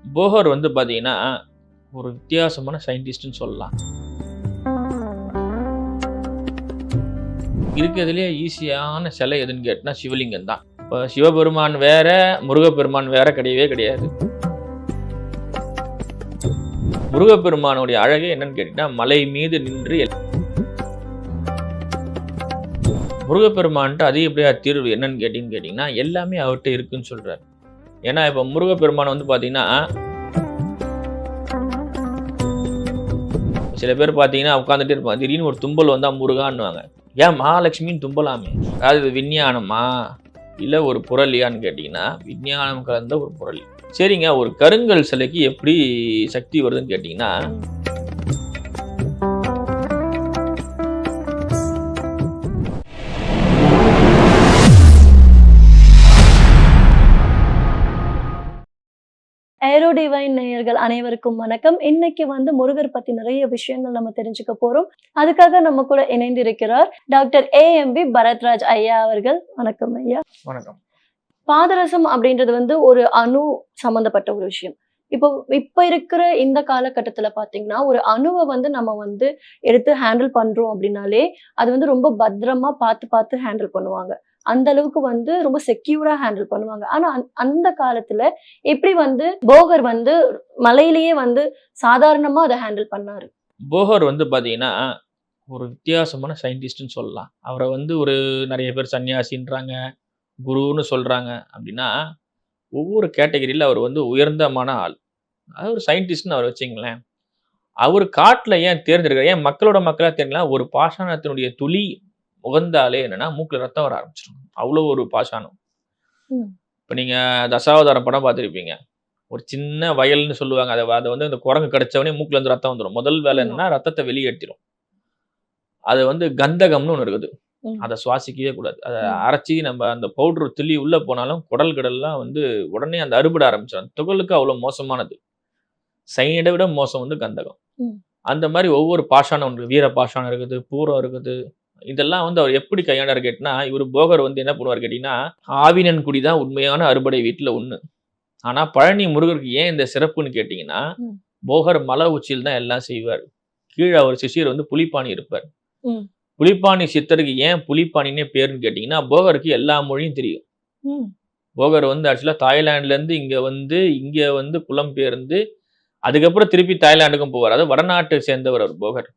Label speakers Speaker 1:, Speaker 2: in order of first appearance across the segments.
Speaker 1: போகர் வந்து பார்த்தீங்கன்னா, ஒரு வித்தியாசமான சயின்டிஸ்ட்ன்னு சொல்லலாம். இருக்கிறதுலயே ஈஸியான சிலை எதுன்னு கேட்டா சிவலிங்கம் தான். இப்போ சிவபெருமான் வேற, முருகப்பெருமான் வேற கிடையவே கிடையாது. முருகப்பெருமானுடைய அழகே என்னன்னு கேட்டீங்கன்னா, மலை மீது நின்று முருகப்பெருமான்ட்டு அதிகப்படியா தீர்வு என்னன்னு கேட்டீங்கன்னா, எல்லாமே அவர்கிட்ட இருக்குன்னு சொல்றாரு. ஏன்னா இப்போ முருகப்பெருமான் வந்து பார்த்தீங்கன்னா, சில பேர் பார்த்தீங்கன்னா உட்காந்துட்டே இருப்பாங்க. திடீர்னு ஒரு தும்பல் வந்தா முருகான்னுவாங்க. ஏன் மகாலட்சுமின்னு தும்பலாமே? அதாவது இது விஞ்ஞானமா இல்லை ஒரு புரளியான்னு கேட்டிங்கன்னா, விஞ்ஞானம் கலந்த ஒரு புரளி. சரிங்க, ஒரு கருங்கல் சிலைக்கு எப்படி சக்தி வருதுன்னு கேட்டிங்கன்னா,
Speaker 2: ஏரோ டிவைன் நேயர்கள் அனைவருக்கும் வணக்கம். இன்னைக்கு முருகர் பத்தி நிறைய விஷயங்கள் நம்ம தெரிஞ்சுக்க போறோம். அதுக்காக நம்ம கூட இணைந்து இருக்கிறார் டாக்டர் AMB பரத்ராஜ் ஐயா அவர்கள். வணக்கம் ஐயா.
Speaker 1: வணக்கம்.
Speaker 2: பாதரசம் அப்படின்றது ஒரு அணு சம்பந்தப்பட்ட ஒரு விஷயம். இப்ப இருக்கிற இந்த காலகட்டத்துல பாத்தீங்கன்னா, ஒரு அணுவை நம்ம எடுத்து ஹேண்டில் பண்றோம் அப்படின்னாலே அது ரொம்ப பத்திரமா பார்த்து ஹேண்டில் பண்ணுவாங்க. அந்த அளவுக்கு ரொம்ப செக்யூரா ஹேண்டில் பண்ணுவாங்க. ஆனா அந்த காலத்துல எப்படி போகர் மலையிலேயே சாதாரணமா அதை ஹேண்டில் பண்ணாரு?
Speaker 1: போகர் வந்து பார்த்தீங்கன்னா, ஒரு வித்தியாசமான சயின்டிஸ்ட்ன்னு சொல்லலாம். அவரை ஒரு நிறைய பேர் சன்னியாசின்றாங்க, குருன்னு சொல்றாங்க. அப்படின்னா, ஒவ்வொரு கேட்டகரியில அவர் உயர்ந்தமான ஆள். அது ஒரு சயின்டிஸ்ட்னு அவர் வச்சுங்களேன். அவர் காட்டுல ஏன் தேர்ந்தெடுக்கிறார்? ஏன் மக்களோட மக்களா தேர்ந்தெடுக்கலாம்? ஒரு பாஷாணத்தினுடைய துளி உகந்தாலே என்னன்னா மூக்குல ரத்தம் வர ஆரம்பிச்சிடும். அவ்வளோ ஒரு பாஷாணம். இப்போ நீங்க தசாவதாரம் படம் பார்த்துருப்பீங்க. ஒரு சின்ன வயல்னு சொல்லுவாங்க. அதை அந்த குரங்கு கடிச்சவனே மூக்குல இருந்து ரத்தம் வந்துடும். முதல் வேலை என்னன்னா ரத்தத்தை வெளியேற்றிடும். அது கந்தகம்னு ஒன்று இருக்குது. அதை சுவாசிக்கவே கூடாது. அதை அரைச்சி நம்ம அந்த பவுடர் துளி உள்ள போனாலும் குடல் கடல்லாம் உடனே அந்த அறுபட ஆரம்பிச்சிடும். துகளுக்கு அவ்வளோ மோசமானது. சைனை விட மோசம் கந்தகம். அந்த மாதிரி ஒவ்வொரு பாஷாணம் ஒன்று, வீர பாஷாணம் இருக்குது, பூரம் இருக்குது. இதெல்லாம் அவர் எப்படி கையாண்டார் கேட்டினா, இவர் போகர் என்ன பண்ணுவார் கேட்டிங்கன்னா, ஆவினன்குடி தான் உண்மையான அறுபடை வீட்டில் ஒன்று. ஆனால் பழனி முருகருக்கு ஏன் இந்த சிறப்புன்னு கேட்டிங்கன்னா, போகர் மலை உச்சியில் தான் எல்லாம் செய்வார். கீழே அவர் சிஷியர் புலிப்பாணி இருப்பார். புலிப்பாணி சித்தருக்கு ஏன் புலிப்பாணினே பேருன்னு கேட்டிங்கன்னா, போகருக்கு எல்லா மொழியும் தெரியும். போகர் ஆக்சுவலாக தாய்லாந்துலேருந்து இங்கே புலம்பெயர்ந்து அதுக்கப்புறம் திருப்பி தாய்லாந்துக்கும் போவார். அதாவது வடநாட்டை சேர்ந்தவர் அவர் போகர்.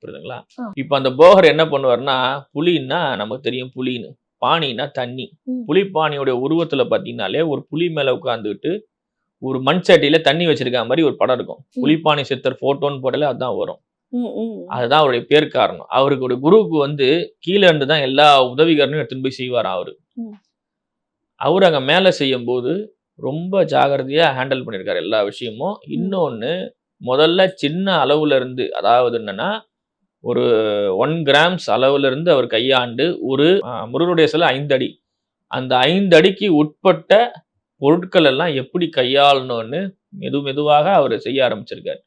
Speaker 1: புரியுதுங்களா? இப்போ அந்த போகர் என்ன பண்ணுவார்னா, புலின்னா நமக்கு தெரியும் புலின்னு, பாணின்னா தண்ணி. புலிப்பாணியோட உருவத்துல பார்த்தீங்கன்னாலே ஒரு புலி மேல உட்காந்துக்கிட்டு ஒரு மண் சட்டியில தண்ணி வச்சிருக்க மாதிரி ஒரு படம் இருக்கும். புலிப்பாணி சித்தர் போட்டோன்னு போட்டாலே அதுதான் வரும். அதுதான் அவருடைய பேர் காரணம். அவருக்கு ஒரு குருவுக்கு கீழே இருந்து தான் எல்லா உதவிகரனையும் எடுத்துன்னு போய் செய்வார். அவரு அங்க மேல செய்யும் போது ரொம்ப ஜாகிரதையா ஹேண்டில் பண்ணியிருக்காரு எல்லா விஷயமும். இன்னொன்னு, முதல்ல சின்ன அளவுல இருந்து, அதாவது என்னன்னா ஒரு 1 கிராம்ஸ் அளவுல இருந்து அவர் கையாண்டு ஒரு முருகனுடைய சிலை 5 அடி, அந்த 5 அடிக்கு உட்பட்ட பொருட்கள் எல்லாம் எப்படி கையாளணும்னு மெதுவாக அவர் செய்ய ஆரம்பிச்சிருக்காரு.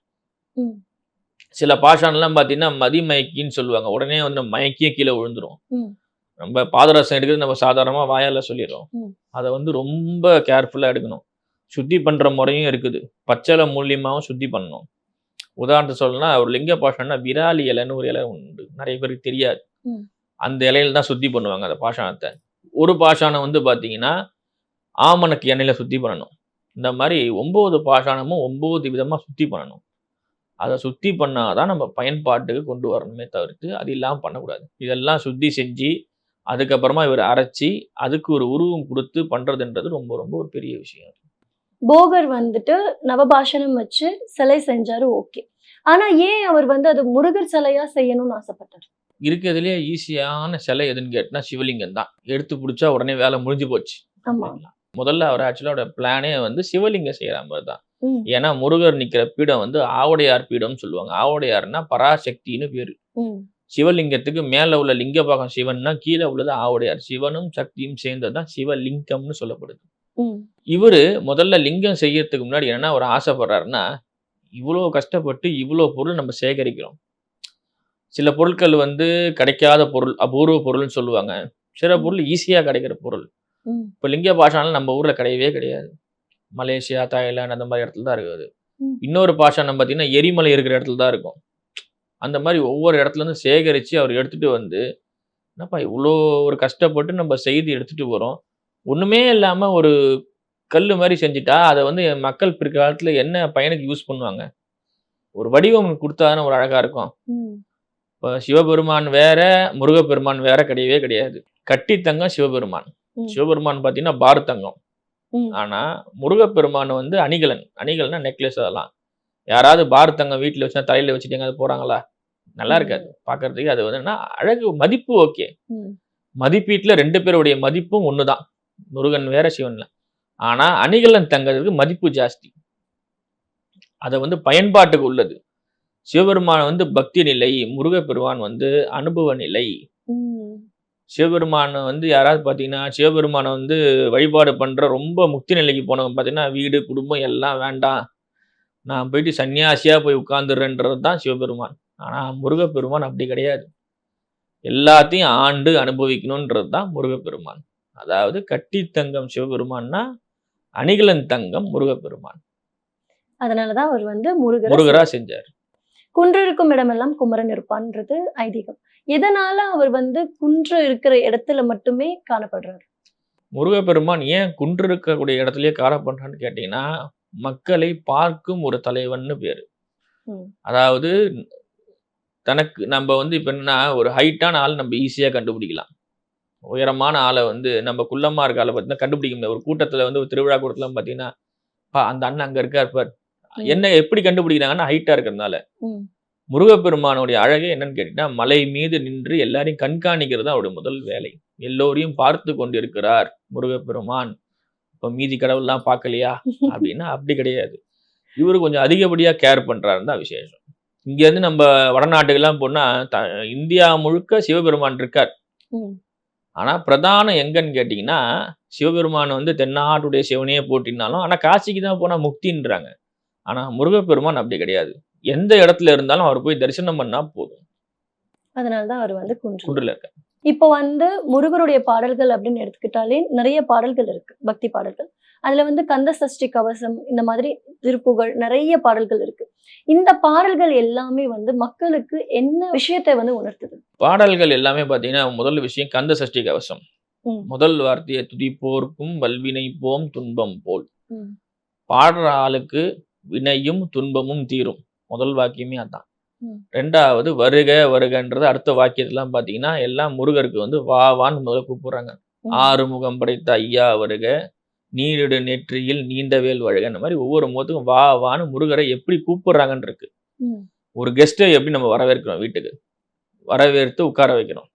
Speaker 1: சில பாஷான்லாம் பார்த்தீங்கன்னா மதிமயக்கின்னு சொல்லுவாங்க. உடனே மயக்கியே கீழே விழுந்துரும். நம்ம பாதரசம் எடுக்கிறது நம்ம சாதாரணமா வாயால சொல்லிடுறோம். அதை ரொம்ப கேர்ஃபுல்லா எடுக்கணும். சுத்தி பண்ற முறையும் இருக்குது. பச்சளை மூலியமாவும் சுத்தி பண்ணணும். உதாரணத்துக்கு சொல்லணும்னா, ஒரு லிங்க பாஷாணம்னா விராலி இலைன்னு ஒரு இலை உண்டு. நிறைய பேருக்கு தெரியாது. அந்த இலையில தான் சுத்தி பண்ணுவாங்க அந்த பாஷாணத்தை. ஒரு பாஷாணம் பார்த்தீங்கன்னா ஆமணக்கு எண்ணெயில சுத்தி பண்ணணும். இந்த மாதிரி 9 பாஷாணமும் 9 விதமா சுத்தி பண்ணணும். அதை சுத்தி பண்ணாதான் நம்ம பயன்பாட்டுக்கு கொண்டு வரணுமே தவிர்த்து அது இல்லாமல் பண்ணக்கூடாது. இதெல்லாம் சுத்தி செஞ்சு அதுக்கப்புறமா இவர் அரைச்சி அதுக்கு ஒரு உருவம் கொடுத்து பண்றதுன்றது ரொம்ப ரொம்ப ஒரு பெரிய விஷயம்.
Speaker 2: போகர் நவபாஷணம் வச்சு சிலை செஞ்சாரு, ஓகே. ஆனா ஏன் அவர் அது முருகர் சிலையா செய்யணும்னு ஆசைப்பட்டார்?
Speaker 1: இருக்கிறதுலயே ஈஸியான சிலை எதுன்னு கேட்டா சிவலிங்கம் தான். எடுத்து பிடிச்சா உடனே வேலை முடிஞ்சு போச்சு. முதல்ல அவர் ஆக்சுவலா பிளானே சிவலிங்கம் செய்யற மாதிரி தான். ஏன்னா முருகர் நிக்கிற பீடம் ஆவுடையார் பீடம்னு சொல்லுவாங்க. ஆவுடையார்னா பராசக்தின்னு பேரு. சிவலிங்கத்துக்கு மேல உள்ள லிங்க பாகம் சிவன்னா, கீழே உள்ளது ஆவுடையார். சிவனும் சக்தியும் சேர்ந்ததுதான் சிவலிங்கம்னு சொல்லப்படுது. இவரு முதல்ல லிங்கம் செய்யறதுக்கு முன்னாடி என்னன்னா ஒரு ஆசைப்படுறாருன்னா, இவ்வளோ கஷ்டப்பட்டு இவ்வளோ பொருள் நம்ம சேகரிக்கிறோம். சில பொருட்கள் கிடைக்காத பொருள், அபூர்வ பொருள்னு சொல்லுவாங்க. சில பொருள் ஈஸியா கிடைக்கிற பொருள். இப்போ லிங்க பாஷாணம் நம்ம ஊர்ல கிடையவே கிடையாது. மலேசியா, தாய்லாந்து அந்த மாதிரி இடத்துல தான் இருக்குது.
Speaker 2: ம்.
Speaker 1: இன்னொரு பாஷாணம் பார்த்தீங்கன்னா, எரிமலை இருக்கிற இடத்துல தான் இருக்கும். அந்த மாதிரி ஒவ்வொரு இடத்துலேருந்து சேகரித்து அவர் எடுத்துகிட்டு வந்து, என்னப்பா இவ்வளோ ஒரு கஷ்டப்பட்டு நம்ம செய்தி எடுத்துகிட்டு வரோம். ஒன்றுமே இல்லாமல் ஒரு கல் மாதிரி செஞ்சுட்டா, அதை வந்து மக்கள் பிற்காலத்தில் என்ன பயனுக்கு யூஸ் பண்ணுவாங்க? ஒரு வடிவம் கொடுத்தா தானே ஒரு அழகாக இருக்கும்.
Speaker 2: ம்.
Speaker 1: இப்போ சிவபெருமான் வேற, முருகப்பெருமான் வேற கிடையவே கிடையாது. கட்டித்தங்கம் சிவபெருமான்.
Speaker 2: ம்.
Speaker 1: சிவபெருமான் பார்த்தீங்கன்னா பாரதங்கம்.
Speaker 2: ம்.
Speaker 1: ஆனா முருகப்பெருமான் வந்து அணிகலன். அணிகலன்னா நெக்லஸ் அதெல்லாம். யாராவது பாரதங்கம் வீட்ல வச்சா தலையில வச்சுட்டு எங்கேயாவது போறாங்களா? நல்லா இருக்காது.
Speaker 2: ம்.
Speaker 1: பார்க்கறதுக்கு அது வந்து என்னன்னா அழகு மதிப்பு ஓகே.
Speaker 2: ம்.
Speaker 1: மதிப்பீட்டுல 2 பேருடைய மதிப்பும் ஒண்ணுதான். முருகன் வேற, சிவன். ஆனா அணிகலன் தங்கறதுக்கு மதிப்பு ஜாஸ்தி. அத வந்து பயன்பாட்டுக்கு உள்ளது. சிவபெருமான் வந்து பக்தி நிலை, முருகப்பெருமான் வந்து அனுபவ நிலை.
Speaker 2: ம்.
Speaker 1: சிவபெருமான் வந்து யாராவது பார்த்தீங்கன்னா, சிவபெருமான வந்து வழிபாடு பண்ற ரொம்ப முக்தி நிலைக்கு போனவங்க பார்த்தீங்கன்னா, வீடு, குடும்பம் எல்லாம் வேண்டாம். நான் போயிட்டு சன்னியாசியா போய் உட்கார்ந்துடுறேன்றது தான் சிவபெருமான். ஆனா முருகப்பெருமான் அப்படி கிடையாது. எல்லாத்தையும் ஆண்டு அனுபவிக்கணுன்றது தான் முருகப்பெருமான். அதாவது கட்டி தங்கம் சிவபெருமான்னா, அணிகலன் தங்கம் முருகப்பெருமான்.
Speaker 2: அதனால தான் அவர் வந்து முருகர
Speaker 1: முருகரா செஞ்சார்.
Speaker 2: குன்று இருக்கும் இடமெல்லாம் குமரன் இருப்பான்றது ஐதீகம். எதனால அவர் வந்து குன்று இருக்கிற இடத்துல மட்டுமே காணப்படுறாரு?
Speaker 1: முருகப்பெருமான் ஏன் குன்று இருக்கக்கூடிய இடத்திலேயே காணப்படுறான்னு கேட்டீங்கன்னா, மக்களை பார்க்கும் ஒரு தலைவன்னு பேரு.
Speaker 2: ம்.
Speaker 1: அதாவது தனக்கு நம்ப வந்து இப்ப என்னன்னா, ஒரு ஹைட்டான ஆள் நம்ம ஈஸியா கண்டுபிடிக்கலாம். உயரமான ஆள வந்து நம்ம குள்ளமா இருக்க ஆள பார்த்தீங்கன்னா கண்டுபிடிக்க முடியாது. ஒரு கூட்டத்துல வந்து ஒரு திருவிழா கூட்டத்துலலாம் பார்த்தீங்கன்னா, அந்த அண்ணன் அங்க இருக்காரு பாரு.
Speaker 2: ம்.
Speaker 1: என்ன எப்படி கண்டுபிடிக்கிறாங்கன்னா, ஹைட்டா இருக்கிறதுனால.
Speaker 2: ம்.
Speaker 1: முருகப்பெருமானுடைய அழகே என்னன்னு கேட்டீங்கன்னா, மலை மீது நின்று எல்லாரையும் கண்காணிக்கிறது தான் அவருடைய முதல் வேலை. எல்லோரையும் பார்த்து கொண்டிருக்கிறார் முருகப்பெருமான். இப்ப மீதி கடவுள்லாம் பார்க்கலையா? அப்படின்னா அப்படி கிடையாது. இவரு கொஞ்சம் அதிகப்படியா கேர் பண்றாருன்னு தான் விசேஷம். இங்கேருந்து நம்ம வடநாட்டுக்கெல்லாம் போனா, இந்தியா முழுக்க சிவபெருமான் இருக்கார்.
Speaker 2: ம்.
Speaker 1: ஆனா பிரதானம் எங்கன்னு கேட்டீங்கன்னா, சிவபெருமான் வந்து தென்னாட்டுடைய சிவனையே போற்றினாலும், ஆனா காசிக்கு தான் போனா முக்தின்றாங்க. ஆனா முருகப்பெருமான் அப்படி கிடையாது. எந்த இடத்துல இருந்தாலும் அவர் போய் தரிசனம் பண்ணா போதும்.
Speaker 2: அதனால தான் அவர் வந்து குன்று.
Speaker 1: குன்றுல இருக்கார்.
Speaker 2: இப்போ வந்து முருகருடைய பாடல்கள் அப்படின்னு எடுத்துக்கிட்டாலே நிறைய பாடல்கள் இருக்கு. பக்தி பாடல்கள். அதுல வந்து கந்த சஷ்டி கவசம் இந்த மாதிரி திருப்புகழ் நிறைய பாடல்கள் இருக்கு. இந்த பாடல்கள் எல்லாமே வந்து மக்களுக்கு என்ன விஷயத்தை வந்து உணர்த்துது?
Speaker 1: பாடல்கள் எல்லாமே பார்த்தீங்கன்னா, முதல் விஷயம் கந்த சஷ்டி கவசம்.
Speaker 2: ம்.
Speaker 1: முதல் வார்த்தையை துதிப்போர்க்கும் வல்வினை போம் துன்பம் போல்.
Speaker 2: ம்.
Speaker 1: பாடுற ஆளுக்கு வினையும் துன்பமும் தீரும். முதல் வாக்கியமே அதான்.
Speaker 2: ம்.
Speaker 1: 2வது வருக வருகன்றது அடுத்த வாக்கியத்தலாம் பார்த்தீங்கன்னா, எல்லாம் முருகருக்கு வந்து வா வான்னு முதல்ல கூப்பிடுறாங்க.
Speaker 2: ம்.
Speaker 1: ஆறுமுகம் படைத்த ஐயா வருக, நீரிடு நெற்றியில் நீண்டவேல் வருக. இந்த மாதிரி ஒவ்வொரு முகத்துக்கும் வா வான்னு முருகரை எப்படி கூப்பிடுறாங்கன்னு இருக்கு.
Speaker 2: ம்.
Speaker 1: ஒரு கெஸ்ட்டை எப்படி நம்ம வரவேற்கிறோம் வீட்டுக்கு. வரவேற்று உட்கார வைக்கிறோம்.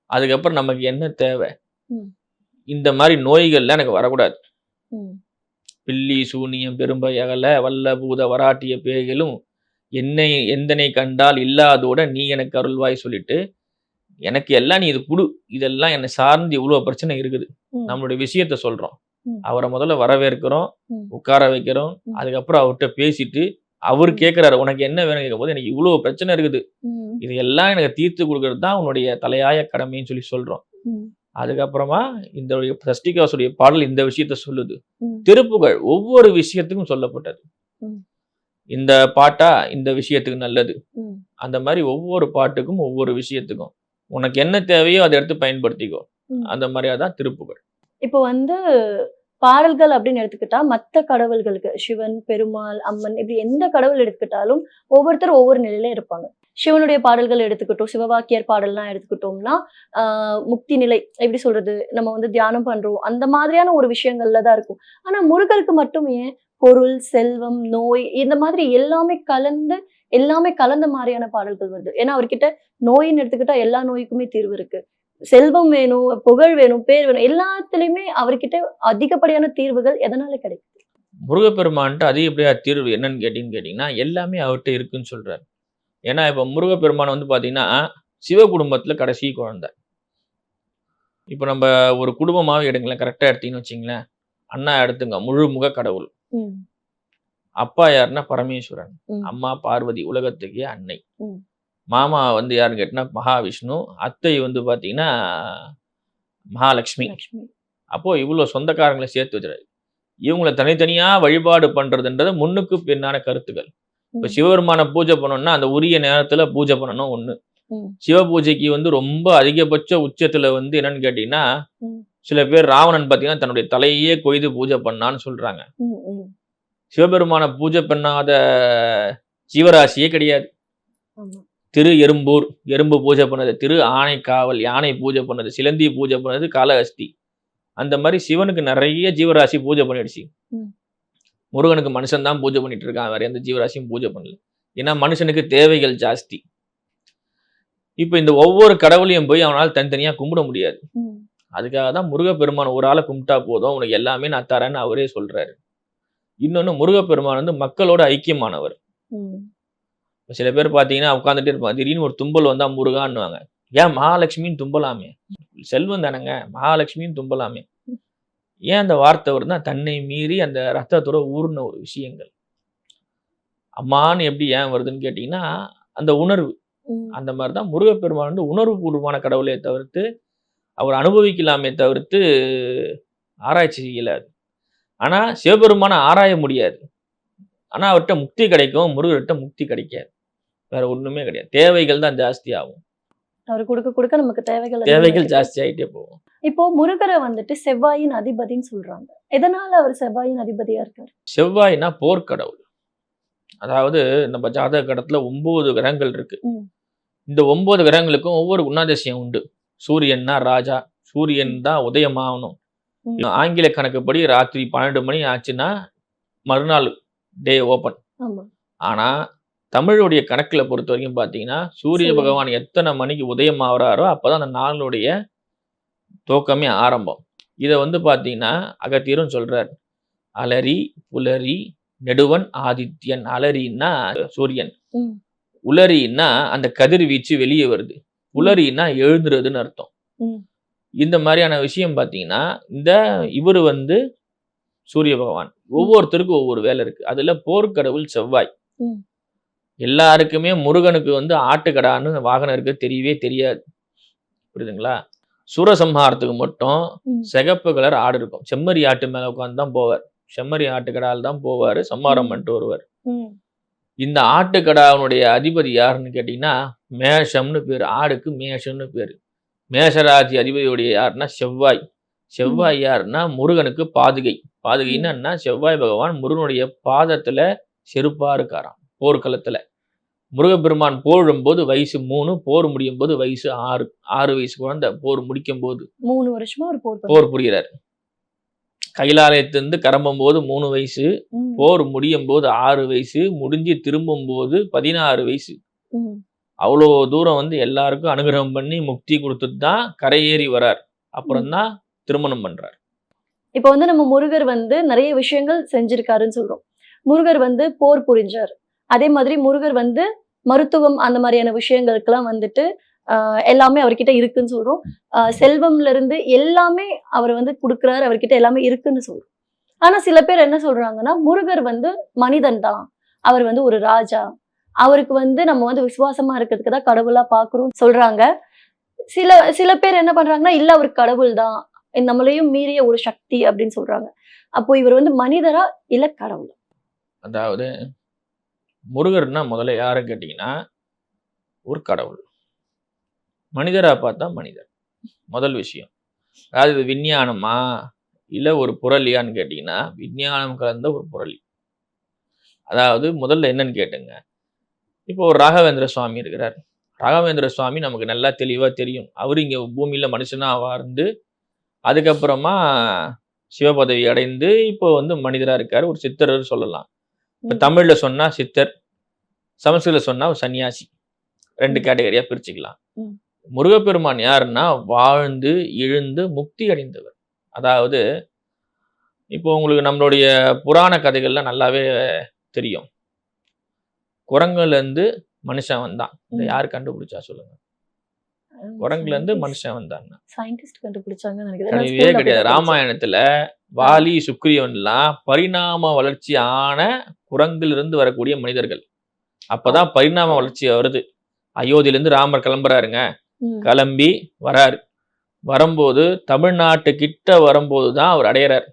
Speaker 1: அதுக்கப்புறம் நமக்கு என்ன தேவை?
Speaker 2: ம்.
Speaker 1: இந்த மாதிரி நோய்கள்லாம் எனக்கு வரக்கூடாது.
Speaker 2: ம்.
Speaker 1: பில்லி, சூனியம், பெரும்பை அகல, வல்ல பூத வராட்டிய பேய்களும் என்னை எந்தனை கண்டால் இல்லாதோட நீ எனக்கு அருள்வாய் சொல்லிட்டு, எனக்கு எல்லாம் நீ இது குடு. இதெல்லாம் என்னை சார்ந்து இவ்வளோ பிரச்சனை இருக்குது.
Speaker 2: ம்.
Speaker 1: நம்மளுடைய விஷயத்த சொல்றோம்.
Speaker 2: ம்.
Speaker 1: அவரை முதல்ல வரவேற்கிறோம்,
Speaker 2: ம்.
Speaker 1: உட்கார வைக்கிறோம்.
Speaker 2: ம்.
Speaker 1: அதுக்கப்புறம் அவர்ட்ட பேசிட்டு, அவரு
Speaker 2: ம்.
Speaker 1: கேட்கிறாரு, உனக்கு என்ன வேணும்னு கேட்கும்போது, எனக்கு இவ்வளோ பிரச்சனை இருக்குது.
Speaker 2: ம்.
Speaker 1: இது எல்லாம் எனக்கு தீர்த்து குடுக்குறது தான் உன்னுடைய தலையாய கடமைன்னு சொல்லி சொல்றோம்.
Speaker 2: ம்.
Speaker 1: அதுக்கப்புறமா இந்த சஷ்டிகவசோடைய பாடல் இந்த விஷயத்த சொல்லுது.
Speaker 2: ம்.
Speaker 1: திருப்புகழ் ஒவ்வொரு விஷயத்துக்கும் சொல்லப்பட்டது.
Speaker 2: ம்.
Speaker 1: இந்த பாட்டா இந்த விஷயத்துக்கு நல்லது.
Speaker 2: ம்.
Speaker 1: அந்த மாதிரி ஒவ்வொரு பாட்டுக்கும் ஒவ்வொரு விஷயத்துக்கும் உனக்கு என்ன தேவையோ அதை எடுத்து பயன்படுத்திக்கோ.
Speaker 2: ம்.
Speaker 1: அந்த மாதிரியா தான் திருப்புகழ்.
Speaker 2: இப்போ வந்து பாடல்கள் அப்படின்னு எடுத்துக்கிட்டா மத்த கடவுள்களுக்கு சிவன், பெருமாள், அம்மன் இப்படி எந்த கடவுள் எடுத்துக்கிட்டாலும் ஒவ்வொருத்தரும் ஒவ்வொரு நிலையில இருப்பாங்க. சிவனுடைய பாடல்கள் எடுத்துக்கிட்டோம், சிவவாக்கியர் பாடல்லாம் எடுத்துக்கிட்டோம்னா முக்தி நிலை எப்படி சொல்றது, நம்ம வந்து தியானம் பண்றோம் அந்த மாதிரியான ஒரு விஷயங்கள்ல தான் இருக்கும். ஆனா முருகருக்கு மட்டும் ஏன் பொருள், செல்வம், நோய் இந்த மாதிரி எல்லாமே கலந்த மாதிரியான பாடல்கள் வருது? ஏன்னா அவர்கிட்ட நோயின்னு எடுத்துக்கிட்டா எல்லா நோய்க்குமே தீர்வு இருக்கு. செல்வம் வேணும், புகழ் வேணும், பேர் வேணும், எல்லாத்துலயுமே அவர்கிட்ட அதிகப்படியான தீர்வுகள் எதனால கிடைக்குது?
Speaker 1: முருகப்பெருமான்ட்டு அதிகப்படியா தீர்வு என்னன்னு கேட்டீங்கன்னா, எல்லாமே அவர்கிட்ட இருக்குன்னு சொல்றாரு. ஏன்னா இப்ப முருகப்பெருமான் வந்து பாத்தீங்கன்னா, சிவ குடும்பத்துல கடைசி குழந்தை. இப்ப நம்ம ஒரு குடும்பமாவே எடுங்களேன், கரெக்டா எடுத்தீங்கன்னு வச்சுங்களேன். அண்ணா எடுத்துங்க, முழுமுக கடவுள்.
Speaker 2: ம்.
Speaker 1: அப்பா யாருன்னா பரமேஸ்வரன்.
Speaker 2: ம்.
Speaker 1: அம்மா பார்வதி, உலகத்துக்கே அன்னை.
Speaker 2: ம்.
Speaker 1: மாமா வந்து யாருன்னு கேட்டீங்கன்னா மகாவிஷ்ணு. அத்தை வந்து பாத்தீங்கன்னா மகாலட்சுமி.
Speaker 2: லக்ஷ்மி.
Speaker 1: அப்போ இவ்வளோ சொந்தக்காரங்களை சேர்த்து வச்சுறாரு. இவங்கள தனித்தனியா வழிபாடு பண்றதுன்றது முன்னுக்கு பின்னான கருத்துக்கள். இப்ப
Speaker 2: ம்.
Speaker 1: சிவபெருமான பூஜை பண்ணணும்னா அந்த உரிய நேரத்துல பூஜை பண்ணணும் ஒண்ணு.
Speaker 2: ம்.
Speaker 1: சிவ பூஜைக்கு வந்து ரொம்ப அதிகபட்ச உச்சத்துல வந்து என்னன்னு கேட்டீங்கன்னா,
Speaker 2: ம்.
Speaker 1: சில பேர் ராவணன் பார்த்தீங்கன்னா தன்னுடைய தலையே கொய்து பூஜை பண்ணான்னு சொல்றாங்க.
Speaker 2: ம். ம்.
Speaker 1: சிவபெருமான பூஜை பண்ணாத ஜீவராசியே கிடையாது.
Speaker 2: ஆமா.
Speaker 1: திரு எறும்பூர் எறும்பு பூஜை பண்ணது, திரு ஆனைக்காவல் யானை பூஜை பண்ணது, சிலந்தி பூஜை பண்ணது காளஹஸ்தி. அந்த மாதிரி சிவனுக்கு நிறைய ஜீவராசி பூஜை பண்ணிடுச்சு.
Speaker 2: ம்.
Speaker 1: முருகனுக்கு மனுஷன் தான் பூஜை பண்ணிட்டு இருக்கான், வேற எந்த ஜீவராசியும் பூஜை பண்ணல. ஏன்னா மனுஷனுக்கு தேவைகள் ஜாஸ்தி. இப்ப இந்த ஒவ்வொரு கடவுளையும் போய் அவனால் தனித்தனியா கும்பிட முடியாது.
Speaker 2: ம்.
Speaker 1: அதுக்காக தான் முருகப்பெருமான் ஒரு ஆளை கும்பிட்டா போதும், உனக்கு எல்லாமே நான் தரேன்னு அவரே சொல்றாரு. இன்னொன்னு முருகப்பெருமான் வந்து மக்களோட ஐக்கியமானவர்.
Speaker 2: ம்.
Speaker 1: சில பேர் பார்த்தீங்கன்னா உட்காந்துட்டே இருப்பாங்க, திடீர்னு ஒரு தும்பல் வந்தா முருகான்னுவாங்க. ஏன் மகாலட்சுமின்னு தும்பலாமே, செல்வம் தானேங்க, மகாலட்சுமின்னு தும்பலாமே. ஏன் அந்த வார்த்தை வருதுன்னா தன்னை மீறி அந்த ரத்தத்தோட ஊர்ன ஒரு விஷயங்கள். அம்மான்னு எப்படி ஏன் வருதுன்னு கேட்டீங்கன்னா அந்த உணர்வு.
Speaker 2: ம்.
Speaker 1: அந்த மாதிரி தான் முருகப்பெருமான் வந்து உணர்வுபூர்வமான கடவுளே தவிர்த்து அவர் அனுபவிக்கலாமே தவிர்த்து ஆராய்ச்சி செய்யலாது. ஆனா சிவபெருமான ஆராய முடியாது. ஆனா அவர்கிட்ட முக்தி கிடைக்கும், முருகர்கிட்ட முக்தி கிடைக்காது. வேற ஒண்ணுமே கிடையாது. தேவைகள் தான் ஜாஸ்தி ஆகும்.
Speaker 2: அவரு குடுக்க நமக்கு தேவைகள்
Speaker 1: தேவைகள்
Speaker 2: அதிகமாயிட்டே
Speaker 1: ஜாஸ்தி ஆயிட்டே போகும்.
Speaker 2: இப்போ முருகரை வந்துட்டு செவ்வாயின் அதிபதின்னு சொல்றாங்க. எதனால அவர் செவ்வாயின் அதிபதியா இருக்காரு?
Speaker 1: செவ்வாய்னா போர்க்கடவுள். அதாவது நம்ம ஜாதக கடத்துல 9 கிரகங்கள் இருக்கு.
Speaker 2: ம்.
Speaker 1: இந்த 9 கிரகங்களுக்கும் ஒவ்வொரு குணாதிசயம் உண்டு. சூரியன்னா ராஜா, சூரியன் தான் உதயமாகணும்.
Speaker 2: ம்.
Speaker 1: ஆங்கில கணக்குப்படி ராத்திரி 12 மணி ஆச்சுன்னா மறுநாள் டே ஓப்பன்.
Speaker 2: ஆமா.
Speaker 1: ஆனா தமிழுடைய கணக்குல பொறுத்த வரைக்கும் பார்த்தீங்கன்னா, சூரிய
Speaker 2: சூரியன்.
Speaker 1: பகவான் எத்தனை மணிக்கு உதயம் ஆகுறாரோ அப்பதான் அந்த நாளுடைய துவக்கமே ஆரம்பம். இத வந்து பார்த்தீங்கன்னா, அகத்தியரும் சொல்றார். அலரி, புலரி, நெடுவன், ஆதித்யன். அலரின்னா சூரியன்.
Speaker 2: ம்.
Speaker 1: உலரின்னா அந்த கதிர்வீச்சு வெளியே வருது.
Speaker 2: ம்.
Speaker 1: புலரின்னா எழுந்துறதுன்னு அர்த்தம்.
Speaker 2: ம்.
Speaker 1: இந்த மாதிரியான விஷயம் பார்த்தீங்கன்னா, இந்த இவரு வந்து சூரிய பகவான்.
Speaker 2: ம்.
Speaker 1: ஒவ்வொருத்தருக்கும் ஒவ்வொரு வேலை இருக்கு. அதுல போர்க்கடவுள் செவ்வாய்.
Speaker 2: ம்.
Speaker 1: எல்லாருக்குமே முருகனுக்கு வந்து ஆட்டுக்கடான்னு வாகனம் இருக்கு தெரியவே தெரியாது. புரியுதுங்களா? சூரசம்ஹாரத்துக்கு மட்டும்
Speaker 2: ம்.
Speaker 1: சிகப்பு கலர் ஆடு இருக்கும். செம்மறி ஆட்டு மேல உட்கார்ந்து தான் போவார். செம்மறி ஆட்டுக்கடால தான் போவாரு. சம்ஹாரம்
Speaker 2: ம்.
Speaker 1: பண்ணிட்டு வருவார்.
Speaker 2: ம்.
Speaker 1: இந்த ஆட்டுக்கடாவினுடைய அதிபதி யாருன்னு கேட்டீங்கன்னா, மேஷம்னு பேரு. ஆடுக்கு மேஷம்னு பேரு. மேஷராசி அதிபதியுடைய யாருன்னா செவ்வாய்.
Speaker 2: ம்.
Speaker 1: செவ்வாய் யாருன்னா முருகனுக்கு பாதுகை. பாதுகைன்னா
Speaker 2: ம்.
Speaker 1: என்ன? செவ்வாய் பகவான் முருகனுடைய பாதத்துல செருப்பா இருக்காராம் போர்க்களத்துல. முருகப்பெருமான் போரிடும்போது வயசு 3, போர் முடியும் போது வயசு 6. 6 வயசு குழந்தை போர் முடிக்கும் போது
Speaker 2: 3 வருஷமா ஒரு போர்
Speaker 1: போர்
Speaker 2: பண்ணிட்டு
Speaker 1: புரிகிறார். கைலாலயத்திலிருந்து கிளம்பும்போது 3 வயசு,
Speaker 2: ம்.
Speaker 1: போர் முடியும் போது 6 வயசு, முடிஞ்சு திரும்பும் போது 16 வயசு.
Speaker 2: ம்.
Speaker 1: அவ்வளோ தூரம் வந்து எல்லாருக்கும் அனுகிரகம் பண்ணி முக்தி கொடுத்துட்டு தான் கரையேறி வரார். அப்புறம்
Speaker 2: ம்.
Speaker 1: தான் திருமணம் பண்றார்.
Speaker 2: இப்போ வந்து நம்ம முருகர் வந்து நிறைய விஷயங்கள் செஞ்சிருக்காருன்னு சொல்றோம். முருகர் வந்து போர் புரிஞ்சார். அதே மாதிரி முருகர் வந்து மருத்துவம் அந்த மாதிரியான விஷயங்களுக்கெல்லாம் வந்துட்டு எல்லாமே அவர்கிட்ட இருக்குன்னு சொல்றோம். செல்வம்ல இருந்து எல்லாமே அவர் வந்து குடுக்குறாரு. அவர்கிட்ட எல்லாமே இருக்குன்னு சொல்றோம். ஆனா சில பேர் என்ன சொல்றாங்கன்னா, முருகர் வந்து மனிதன் தான். அவர் வந்து ஒரு ராஜா. அவருக்கு வந்து நம்ம வந்து விசுவாசமா இருக்கிறதுக்கு தான் கடவுளா பார்க்கிறோம்னு சொல்றாங்க. சில சில பேர் என்ன பண்றாங்கன்னா, இல்ல அவர் கடவுள் தான். நம்மளையும் மீறிய ஒரு சக்தி அப்படின்னு சொல்றாங்க. அப்போ இவர் வந்து மனிதரா? இல்ல கடவுளா?
Speaker 1: அதாவது முருகர்னா முதல்ல யாருன்னு கேட்டீங்கன்னா, ஒரு கடவுள். மனிதரா பார்த்தா மனிதர். முதல் விஷயம். அதாவது இது விஞ்ஞானமா? இல்ல ஒரு புரளியான்னு கேட்டீங்கன்னா, விஞ்ஞானம் கலந்த ஒரு புரளி. அதாவது முதல்ல என்னன்னு கேட்டுங்க. இப்போ ஒரு ராகவேந்திர சுவாமி இருக்கிறார். ராகவேந்திர சுவாமி நமக்கு நல்லா தெளிவா தெரியும். அவரு இங்க பூமியில மனுஷனா வாழ்ந்து, அதுக்கப்புறமா சிவபதவி அடைந்து, இப்போ வந்து மனிதரா இருக்காரு. ஒரு சித்தர்ன்னு சொல்லலாம். இப்ப
Speaker 2: ம்.
Speaker 1: தமிழ்ல சொன்னா சித்தர், சமஸ்கிருதத்துல சொன்னா ஒரு சன்னியாசி. 2
Speaker 2: ம்.
Speaker 1: கேட்டகரியா பிரிச்சுக்கலாம்.
Speaker 2: ம்.
Speaker 1: முருகப்பெருமான் யாருன்னா, வாழ்ந்து எழுந்து முக்தி அடைந்தவர். அதாவது இப்போ உங்களுக்கு நம்மளுடைய புராண கதைகள்லாம் நல்லாவே தெரியும். குரங்குல இருந்து மனுஷன் வந்தான். இத
Speaker 2: ம்.
Speaker 1: யார் கண்டுபிடிச்சா சொல்லுங்க? குரங்குல இருந்து மனுஷன் வந்தான்னா?
Speaker 2: சயின்டிஸ்ட் கண்டுபிடிச்சாங்கன்னு நினைக்கிறேன். நான்
Speaker 1: கிடையவே
Speaker 2: ஸ்கூல்ல
Speaker 1: கிடையாது.
Speaker 2: அப்படிதான் படிச்சேன்.
Speaker 1: ராமாயணத்துல
Speaker 2: ஆ.
Speaker 1: வாலி, சுக்ரீவன்லாம் பரிணாம வளர்ச்சி ஆன குரங்கிலிருந்து வரக்கூடிய மனிதர்கள். அப்பதான் பரிணாம
Speaker 2: ஓகே.
Speaker 1: வளர்ச்சி வருது. அயோத்தியிலிருந்து ராமர் கிளம்புறாருங்க.
Speaker 2: ம்.
Speaker 1: கிளம்பி வராரு. வரும்போது தமிழ்நாட்டு கிட்ட வரும்போது தான் அவர் அடையறார்.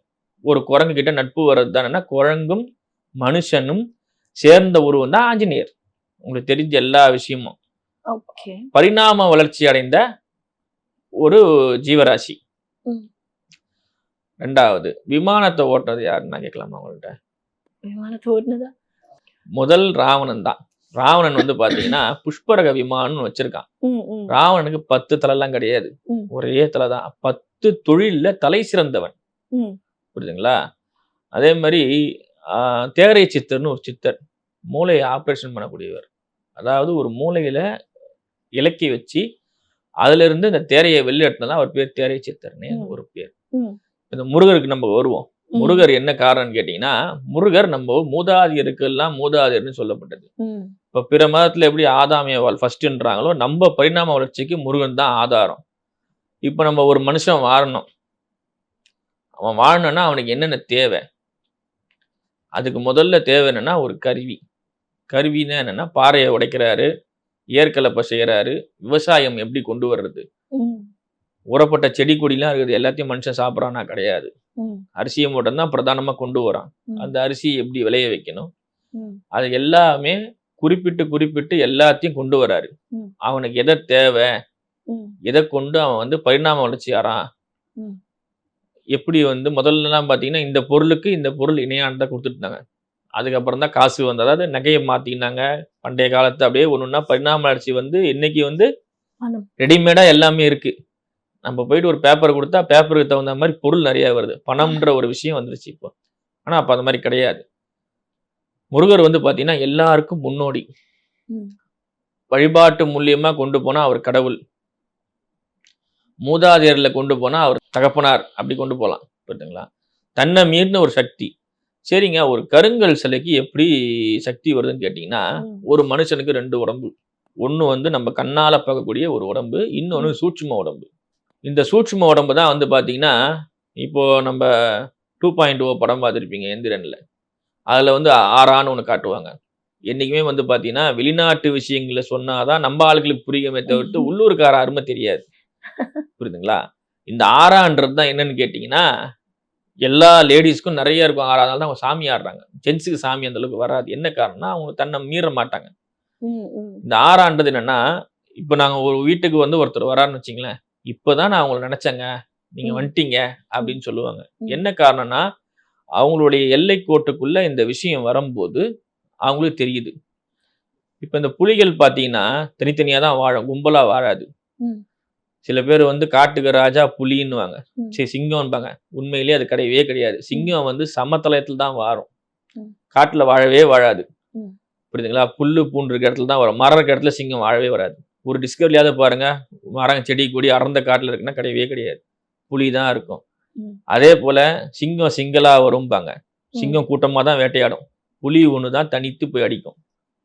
Speaker 1: ஒரு குரங்கு கிட்ட நட்பு வர்றது தானேன்னா குரங்கும் மனுஷனும் சேர்ந்த உருவம் தான் ஆஞ்சநேயர். உங்களுக்கு தெரிஞ்ச எல்லா விஷயமும்
Speaker 2: ஓகே.
Speaker 1: பரிணாம வளர்ச்சி அடைந்த ஒரு ஜீவராசி.
Speaker 2: ம்.
Speaker 1: 2வது விமானத்தை ஓட்டுறது யாருன்னு நான் கேட்கலாமா உங்கள்கிட்ட?
Speaker 2: விமானத்தை ஓட்டுனதா?
Speaker 1: முதல் ராவணன் தான். ராவணன் வந்து பாத்தீங்கன்னா புஷ்பரக விமானம்னு வச்சிருக்கான்.
Speaker 2: ம், ம்,
Speaker 1: ராவணனுக்கு 10 தலைலாம் கிடையாது.
Speaker 2: ம்,
Speaker 1: ஒரே தலை தான். 10 தொழில்ல தலை சிறந்தவன்.
Speaker 2: ம்,
Speaker 1: புரியுதுங்களா? அதே மாதிரி தேரை சித்தர்னு ஒரு சித்தர். மூளையை ஆப்ரேஷன் பண்ணக்கூடியவர். அதாவது ஒரு மூளையில இலக்கி வச்சு அதுல இருந்து இந்த தேரையை வெளில எடுத்தா அவர் பேர் தேரை சித்தர்னு
Speaker 2: ம்,
Speaker 1: ஒரு பேர்.
Speaker 2: ம்,
Speaker 1: இந்த முருகருக்கு நம்ம வருவோம்.
Speaker 2: ம்,
Speaker 1: முருகர் என்ன காரணம்னு கேட்டீங்கன்னா, முருகர் நம்ம மூதாதையருக்கெல்லாம் மூதாதையர்னு சொல்லப்பட்டது.
Speaker 2: ம்,
Speaker 1: இப்ப பிற மதத்துல எப்படி ஆதாம் ஏவாள் ஃபர்ஸ்ட்ன்றாங்களோ, நம்ம பரிணாம வளர்ச்சிக்கு முருகன் தான் ஆதாரம். இப்ப நம்ம ஒரு மனுஷன் வாழணும். அவன் வாழணும்னா அவனுக்கு என்னென்ன தேவை? அதுக்கு முதல்ல தேவை என்னன்னா ஒரு கருவி. கருவின்னா என்னன்னா பாறையை உடைக்கிறாரு, ஏர்கலப்பை செய்யறாரு, விவசாயம் எப்படி கொண்டு வர்றது?
Speaker 2: ம்,
Speaker 1: உரப்பட்ட செடி கொடிலாம் இருக்குது. எல்லாத்தையும் மனுஷன் சாப்பிட்றானா? கிடையாது.
Speaker 2: ம்,
Speaker 1: அரிசியை மட்டும் தான் பிரதானமா கொண்டு வரான்.
Speaker 2: ம்,
Speaker 1: அந்த அரிசியை எப்படி விளைய வைக்கணும்?
Speaker 2: ம்,
Speaker 1: அது எல்லாமே குறிப்பிட்டு எல்லாத்தையும் கொண்டு வராரு.
Speaker 2: ம்,
Speaker 1: அவனுக்கு எதை தேவை?
Speaker 2: ம்,
Speaker 1: எதை கொண்டு அவன் வந்து பரிணாம வளர்ச்சி ஆறான்?
Speaker 2: ம்,
Speaker 1: எப்படி வந்து முதல்லலாம் பார்த்தீங்கன்னா, இந்த பொருளுக்கு இந்த பொருள் இணையானதா குடுத்துட்டுருந்தாங்க. அதுக்கப்புறம் தான் காசு வந்து அதாவது நகைய மாத்திக்கினாங்க. பண்டைய காலத்து அப்படியே ஒண்ணொண்ணா பரிணாம வளர்ச்சி வந்து இன்னைக்கு வந்து
Speaker 2: பணம்.
Speaker 1: ரெடிமேடா எல்லாமே இருக்கு. நம்ம போயிட்டு ஒரு பேப்பர் குடுத்தா, பேப்பருக்கு தகுந்த மாரி பொருள் நெறைய வருது. பணம்ன்ற ஒரு விஷயம் வந்துருச்சு இப்போ. ஆனா அப்ப அந்த மாரி கிடையாது. முருகர் வந்து பார்த்தீங்கன்னா, எல்லாருக்கும் முன்னோடி.
Speaker 2: ம்,
Speaker 1: வழிபாட்டு மூலியமா கொண்டு போனா அவர் கடவுள். மூதாதையர்ல கொண்டு போனா அவர் தகப்பனார். அப்படி கொண்டு போலாம். புரியுதுங்களா? தன்னை மீறின ஒரு சக்தி. சரிங்க, ஒரு கருங்கல் சிலைக்கு எப்படி சக்தி வருதுன்னு கேட்டீங்கன்னா,
Speaker 2: ம்,
Speaker 1: ஒரு மனுஷனுக்கு 2 உடம்பு. ஒண்ணு வந்து நம்ம கண்ணால பார்க்கக்கூடிய ஒரு உடம்பு. இன்னொன்னு
Speaker 2: ம்,
Speaker 1: சூட்சும உடம்பு. இந்த சூட்சும உடம்பு தான் வந்து பார்த்தீங்கன்னா, இப்போ நம்ம 2.0 படம் பார்த்திருப்பீங்க எந்திரன்ல. அதுல வந்து ஆரான்னு ஒண்ணு காட்டுவாங்க. என்னைக்குமே வந்து பார்த்தீங்கன்னா, வெளிநாட்டு விஷயங்கள சொன்னா தான் நம்ம ஆளுங்களுக்கு புரியுமே தவிர்த்து,
Speaker 2: ம்,
Speaker 1: உள்ளூர்க்கார அருமை தெரியாது. புரியுதுங்களா? இந்த ஆரான்றது தான் என்னன்னு கேட்டீங்கன்னா, எல்லா லேடீஸ்க்கும் நெறைய இருக்கும் ஆரா. அதனால தான் அவங்க சாமி ஆடுறாங்க. ஜென்ட்ஸுக்கு சாமி அந்த அளவுக்கு வராது. என்ன காரணம்னா, அவங்க தன்னை மீற மாட்டாங்க.
Speaker 2: ம், ம்,
Speaker 1: இந்த ஆரான்றது என்னன்னா, இப்ப நாங்க ஒரு வீட்டுக்கு வந்து ஒருத்தர் வராருன்னு வச்சுக்கங்களேன், "இப்பதான் நான் உங்கள நெனச்சேங்க. நீங்க
Speaker 2: ம்,
Speaker 1: வந்துட்டீங்க"
Speaker 2: ம்,
Speaker 1: அப்படின்னு சொல்லுவாங்க.
Speaker 2: ம்,
Speaker 1: என்ன காரணம்னா, அவங்களுடைய எல்லைக் கோட்டுக்குள்ள இந்த விஷயம் வரும்போது, அவங்களுக்கு தெரியுது. இப்ப இந்த புலிகள் பார்த்தீங்கன்னா, தனித்தனியா தான் வாழும். கும்பலா வாழாது.
Speaker 2: ம்,
Speaker 1: சில பேர் வந்து காட்டுக்கு ராஜா புலின்னுவாங்க.
Speaker 2: ம்,
Speaker 1: சிங்கம்பாங்க. உண்மையிலேயே அது கிடையவே கிடையாது.
Speaker 2: ம்,
Speaker 1: சிங்கம் வந்து சமதளத்துல தான் வாழும்.
Speaker 2: ம்,
Speaker 1: காட்டுல வாழவே வாழாது.
Speaker 2: ம்,
Speaker 1: புரியுதுங்களா? புல்லு, பூண்டு இருக்க இடத்துல தான் வரும். மரம் இருக்க இடத்துல சிங்கம் வாழவே வராது. ஒரு டிஸ்கவரியாவது பாருங்க. மரம், செடி, கொடி அடர்ந்த காட்டுல இருக்குன்னா கிடையவே கிடையாது. புலி தான் இருக்கும்.
Speaker 2: ம்,
Speaker 1: அதே போல சிங்கம் சிங்களா வரும்பாங்க.
Speaker 2: ம்,
Speaker 1: சிங்கம் கூட்டமா தான் வேட்டையாடும். புலி ஒண்ணு தான் தனித்து போய் அடிக்கும்.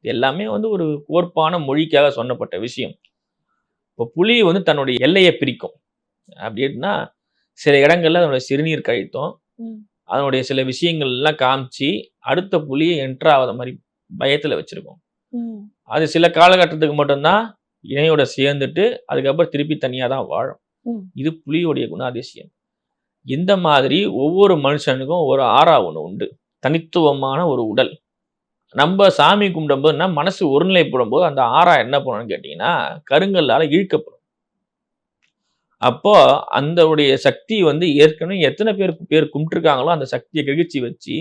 Speaker 1: எல்லாமே வந்து ஒரு கோர்ப்பான மொழிக்காக சொன்னப்பட்ட விஷயம். இப்போ புலி வந்து தன்னுடைய எல்லைய பிரிக்கும். அப்படின்னா, சில இடங்கள்ல அதனுடைய சிறுநீர் கழித்தும்,
Speaker 2: ம்,
Speaker 1: அதனுடைய சில விஷயங்கள்லாம் காமிச்சு, அடுத்த புலிய என்டர் ஆகாத மாரி பயத்துல வச்சிருக்கும்.
Speaker 2: ம்,
Speaker 1: அது சில காலகட்டத்துக்கு மட்டும் தான் இணையோட சேர்ந்துட்டு, அதுக்கப்புறம் திருப்பி தனியா தான் வாழும்.
Speaker 2: ம்,
Speaker 1: இது புலியுடைய குணாதிசயம். இந்த மாதிரி ஒவ்வொரு மனுஷனுக்கும் ஒரு ஆறா ஒண்ணு உண்டு. தனித்துவமான ஒரு உடல். நம்ப சாமி கும்பிடும்போதுன்னா, மனசு ஒருநிலைப்படும்போது அந்த ஆறா என்ன பண்ணும்னு கேட்டீங்கன்னா, கருங்கல்லால இழுக்கப்படும். அப்போ அந்தவுடைய சக்தி வந்து ஏற்கனவே எத்தன பேர் கும்பிட்டுருக்காங்களோ, அந்த சக்திய கிரகிச்சு வச்சு,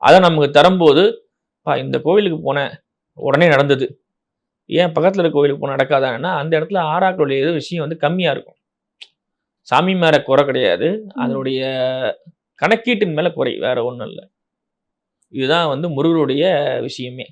Speaker 1: அத நமக்கு தரும்போது, இந்த கோவிலுக்கு போனேன், உடனே நடந்தது. ஏன் பக்கத்துல இருக்க கோவிலுக்கு போனா நடக்காதான்னா, அந்த இடத்துல ஆறாக்களுடைய விஷயம் வந்து கம்மியா இருக்கும். சாமி மேல குறை கிடையாது.
Speaker 2: ம்.
Speaker 1: அதனுடைய கணக்கீட்டின் மேல குறை. வேற ஒண்ணும் இல்ல. இதுதான் வந்து முருகருடைய விஷயமே.